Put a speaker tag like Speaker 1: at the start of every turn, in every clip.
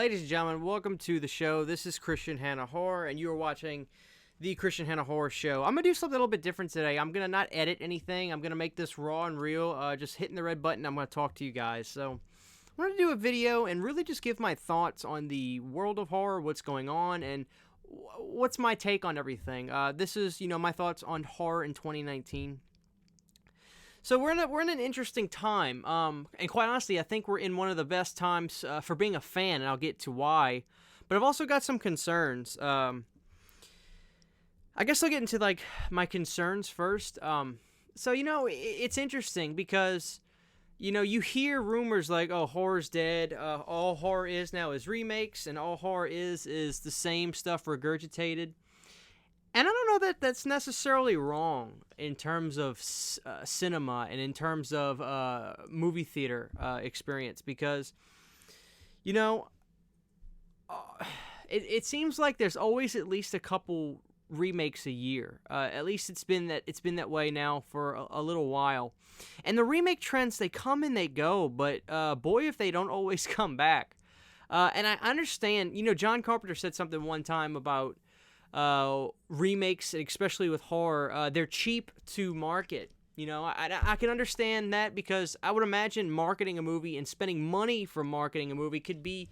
Speaker 1: Ladies and gentlemen, welcome to the show. This is Christian Hanna Horror, and you are watching the Christian Hanna Horror Show. I'm going to do something a little bit different today. I'm going to not edit anything. I'm going to make this raw and real. Just hitting the red button, I'm going to talk to you guys. So, I want to do a video and really just give my thoughts on the world of horror, what's going on, and what's my take on everything. This is, my thoughts on horror in 2019. So we're in an interesting time, and quite honestly, I think we're in one of the best times for being a fan, and I'll get to why. But I've also got some concerns. I guess I'll get into my concerns first. So it's interesting because you hear rumors like, oh, horror's dead. All horror is now is remakes, and all horror is the same stuff regurgitated. And I don't know that that's necessarily wrong in terms of cinema and in terms of movie theater experience because, it seems like there's always at least a couple remakes a year. At least it's been that way now for a little while. And the remake trends, they come and they go, but boy, if they don't always come back. And I understand, John Carpenter said something one time about remakes, especially with horror, they're cheap to market. I can understand that because I would imagine marketing a movie and spending money for marketing a movie could be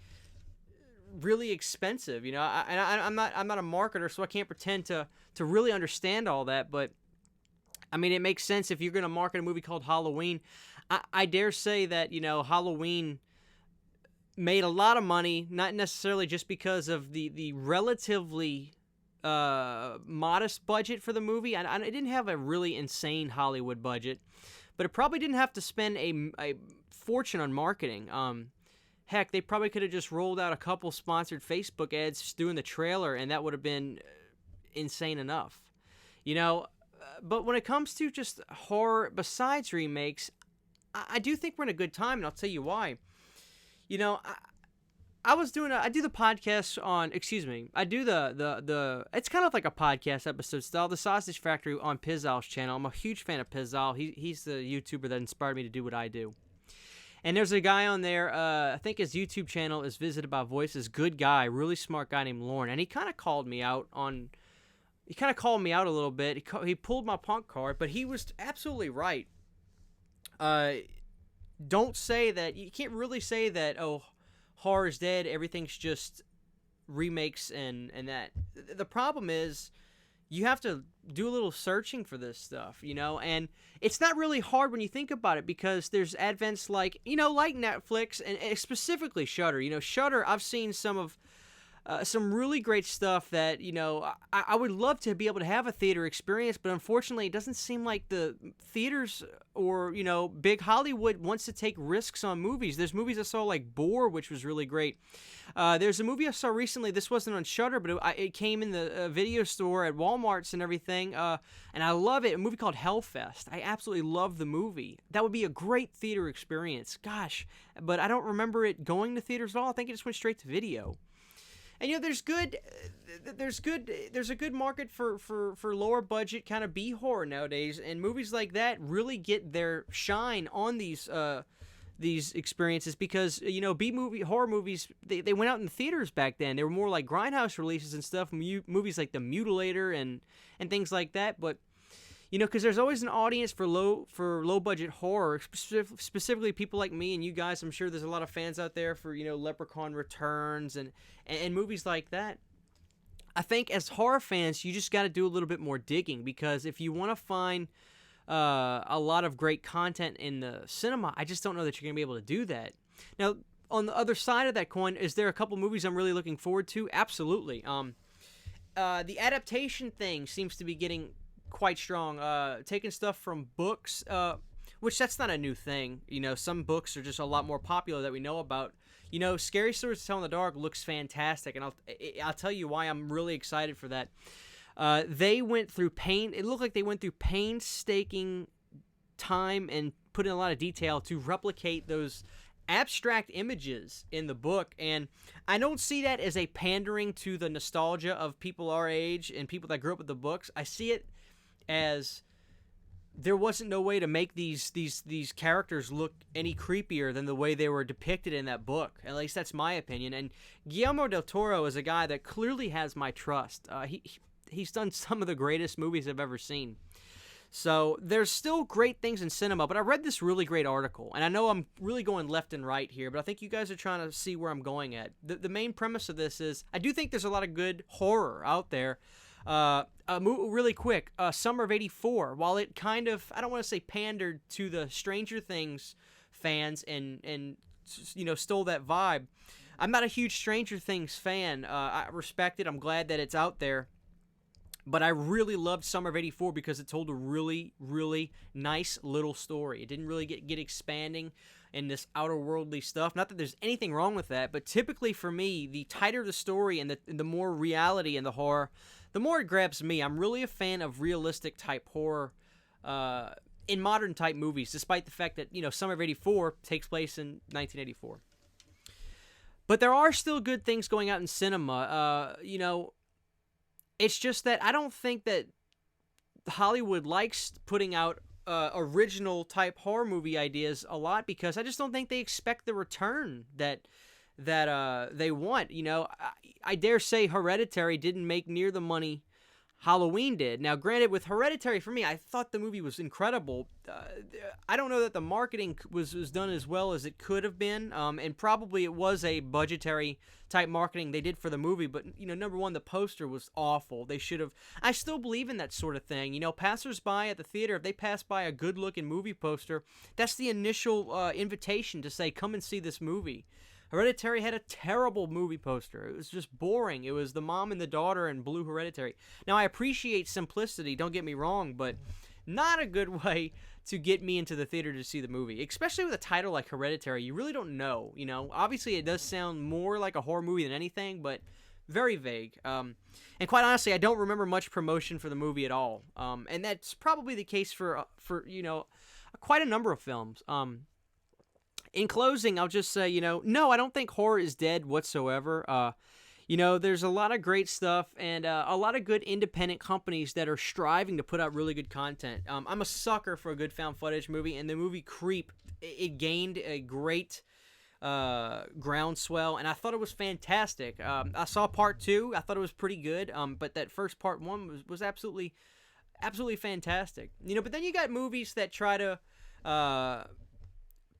Speaker 1: really expensive. I'm not a marketer, so I can't pretend to really understand all that. But I mean, it makes sense if you're going to market a movie called Halloween. I dare say that Halloween made a lot of money, not necessarily just because of the relatively modest budget for the movie. I didn't have a really insane Hollywood budget, but it probably didn't have to spend a fortune on marketing. Heck, they probably could have just rolled out a couple sponsored Facebook ads just doing the trailer, and that would have been insane enough. But when it comes to just horror besides remakes, I do think we're in a good time, and I'll tell you why. I do the podcast on, I do the it's kind of like a podcast episode style, the Sausage Factory on Pizzal's channel. I'm a huge fan of Pizzal. He's the YouTuber that inspired me to do what I do. And there's a guy on there, I think his YouTube channel is Visited by Voices, good guy, really smart guy named Lauren. And he kind of called me out a little bit. He pulled my punk card, but he was absolutely right. Don't say that, you can't really say that, oh, horror's dead, everything's just remakes and that. The problem is you have to do a little searching for this stuff, and it's not really hard when you think about it because there's advents like Netflix and specifically Shudder. Shudder, I've seen some really great stuff that, I would love to be able to have a theater experience, but unfortunately it doesn't seem like the theaters or, big Hollywood wants to take risks on movies. There's movies I saw like Boar, which was really great. There's a movie I saw recently, this wasn't on Shudder, but it came in the video store at Walmart's and everything, and I love it, a movie called Hellfest. I absolutely love the movie. That would be a great theater experience, gosh, but I don't remember it going to theaters at all. I think it just went straight to video. And there's a good market for lower budget kind of B horror nowadays, and movies like that really get their shine on these experiences because horror movies they went out in the theaters back then. They were more like grindhouse releases and stuff, movies like The Mutilator and things like that. But because there's always an audience for low budget horror, specifically people like me and you guys. I'm sure there's a lot of fans out there for Leprechaun Returns and movies like that. I think as horror fans, you just got to do a little bit more digging because if you want to find a lot of great content in the cinema, I just don't know that you're gonna be able to do that. Now, on the other side of that coin, is there a couple movies I'm really looking forward to? Absolutely. The adaptation thing seems to be getting quite strong, taking stuff from books, which that's not a new thing. Some books are just a lot more popular that we know about. Scary Stories to Tell in the Dark looks fantastic, and I'll tell you why I'm really excited for that. They went through it looked like they went through painstaking time and put in a lot of detail to replicate those abstract images in the book, and I don't see that as a pandering to the nostalgia of people our age and people that grew up with the books. I see it as there wasn't no way to make these characters look any creepier than the way they were depicted in that book. At least that's my opinion. And Guillermo del Toro is a guy that clearly has my trust. He's done some of the greatest movies I've ever seen. So there's still great things in cinema, but I read this really great article, and I know I'm really going left and right here, but I think you guys are trying to see where I'm going at. The main premise of this is I do think there's a lot of good horror out there. Really quick, Summer of '84, while it kind of, I don't want to say pandered to the Stranger Things fans and stole that vibe, I'm not a huge Stranger Things fan. I respect it. I'm glad that it's out there. But I really loved Summer of '84 because it told a really, really nice little story. It didn't really get expanding in this outer worldly stuff. Not that there's anything wrong with that, but typically for me, the tighter the story and the more reality in the horror, the more it grabs me. I'm really a fan of realistic type horror in modern type movies, despite the fact that, Summer of '84 takes place in 1984. But there are still good things going out in cinema. It's just that I don't think that Hollywood likes putting out original type horror movie ideas a lot because I just don't think they expect the return that they want. I dare say Hereditary didn't make near the money Halloween did. Now, granted, with Hereditary, for me, I thought the movie was incredible. I don't know that the marketing was done as well as it could have been, and probably it was a budgetary type marketing they did for the movie, but, number one, the poster was awful. They should have... I still believe in that sort of thing. Passers-by at the theater, if they pass by a good-looking movie poster, that's the initial invitation to say, come and see this movie. Hereditary had a terrible movie poster. It was just boring. It was the mom and the daughter in blue Hereditary. Now, I appreciate simplicity, don't get me wrong, but not a good way to get me into the theater to see the movie, especially with a title like Hereditary. You really don't know, Obviously, it does sound more like a horror movie than anything, but very vague. And quite honestly, I don't remember much promotion for the movie at all. And that's probably the case for quite a number of films. In closing, I'll just say, no, I don't think horror is dead whatsoever. There's a lot of great stuff and a lot of good independent companies that are striving to put out really good content. I'm a sucker for a good found footage movie, and the movie Creep, it gained a great groundswell, and I thought it was fantastic. I saw part 2. I thought it was pretty good, but that first part 1 was absolutely fantastic. But then you got movies that try to...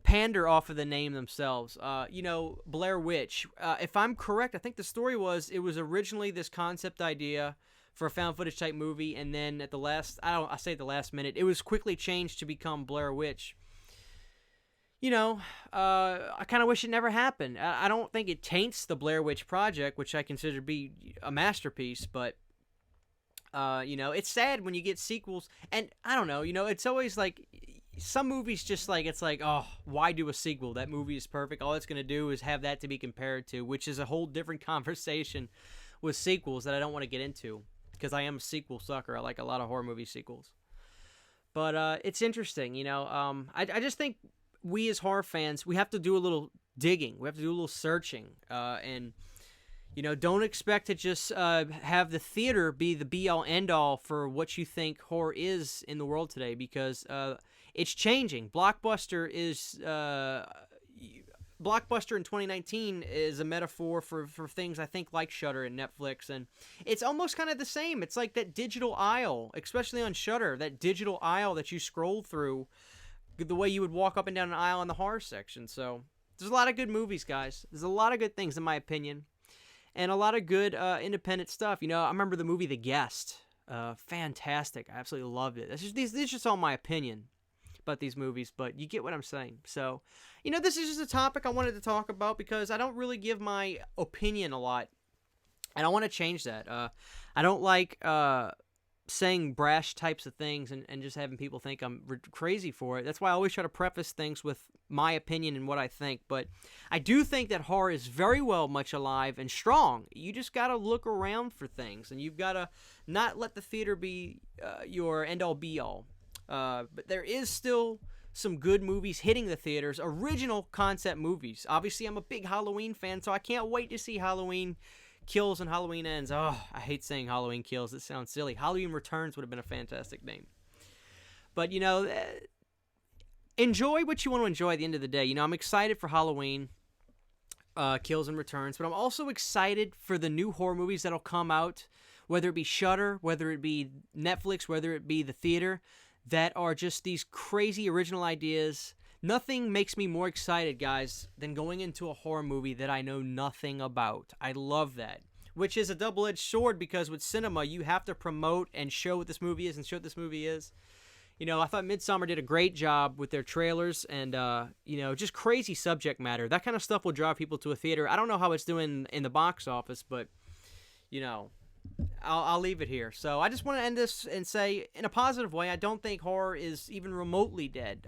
Speaker 1: pander off of the name themselves. Blair Witch. If I'm correct, I think the story was it was originally this concept idea for a found footage type movie, and then at the last, I say the last minute, it was quickly changed to become Blair Witch. I kind of wish it never happened. I don't think it taints the Blair Witch Project, which I consider to be a masterpiece, but it's sad when you get sequels, and I don't know, it's always like some movies just like, it's like, oh, why do a sequel? That movie is perfect. All it's going to do is have that to be compared to, which is a whole different conversation with sequels that I don't want to get into because I am a sequel sucker. I like a lot of horror movie sequels. But it's interesting, I just think we as horror fans, we have to do a little digging. We have to do a little searching. And don't expect to just have the theater be the be-all, end-all for what you think horror is in the world today because... it's changing. Blockbuster in 2019 is a metaphor for things I think like Shudder and Netflix, and it's almost kind of the same. It's like that digital aisle, especially on Shudder, that digital aisle that you scroll through the way you would walk up and down an aisle in the horror section. So there's a lot of good movies, guys. There's a lot of good things, in my opinion, and a lot of good independent stuff. I remember the movie The Guest. Fantastic. I absolutely loved it. This is just all my opinion about these movies, but you get what I'm saying. So, this is just a topic I wanted to talk about because I don't really give my opinion a lot, and I want to change that. I don't like saying brash types of things and just having people think I'm crazy for it. That's why I always try to preface things with my opinion and what I think, but I do think that horror is very well much alive and strong. You just got to look around for things, and you've got to not let the theater be your end-all be-all. But there is still some good movies hitting the theaters, original concept movies. Obviously, I'm a big Halloween fan, so I can't wait to see Halloween Kills and Halloween Ends. Oh, I hate saying Halloween Kills. It sounds silly. Halloween Returns would have been a fantastic name. But, enjoy what you want to enjoy at the end of the day. I'm excited for Halloween, Kills and Returns, but I'm also excited for the new horror movies that'll come out, whether it be Shudder, whether it be Netflix, whether it be the theater, that are just these crazy original ideas. Nothing makes me more excited, guys, than going into a horror movie that I know nothing about. I love that. Which is a double-edged sword, because with cinema, you have to promote and show what this movie is and show what this movie is. I thought Midsommar did a great job with their trailers and, just crazy subject matter. That kind of stuff will draw people to a theater. I don't know how it's doing in the box office, but, I'll leave it here. So I just want to end this and say, in a positive way, I don't think horror is even remotely dead.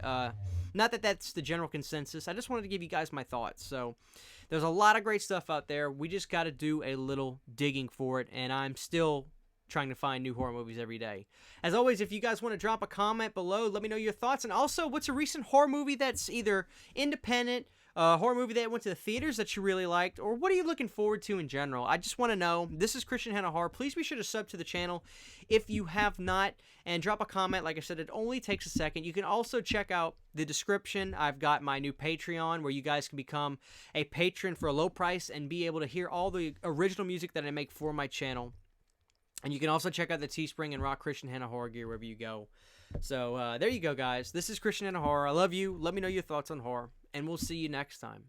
Speaker 1: Not that that's the general consensus. I just wanted to give you guys my thoughts. So there's a lot of great stuff out there. We just got to do a little digging for it, and I'm still trying to find new horror movies every day. As always, if you guys want to drop a comment below, let me know your thoughts. And also, what's a recent horror movie that's either independent, horror movie that went to the theaters that you really liked, or what are you looking forward to in general? I just want to know. This is Christian Hanna Horror. Please be sure to sub to the channel if you have not, and drop a comment. Like I said, it only takes a second. You can also check out the description. I've got my new Patreon where you guys can become a patron for a low price and be able to hear all the original music that I make for my channel. And you can also check out the Teespring and rock Christian Hanna Horror gear wherever you go. So there you go, guys. This is Christian Hanna Horror. I love you. Let me know your thoughts on horror, and we'll see you next time.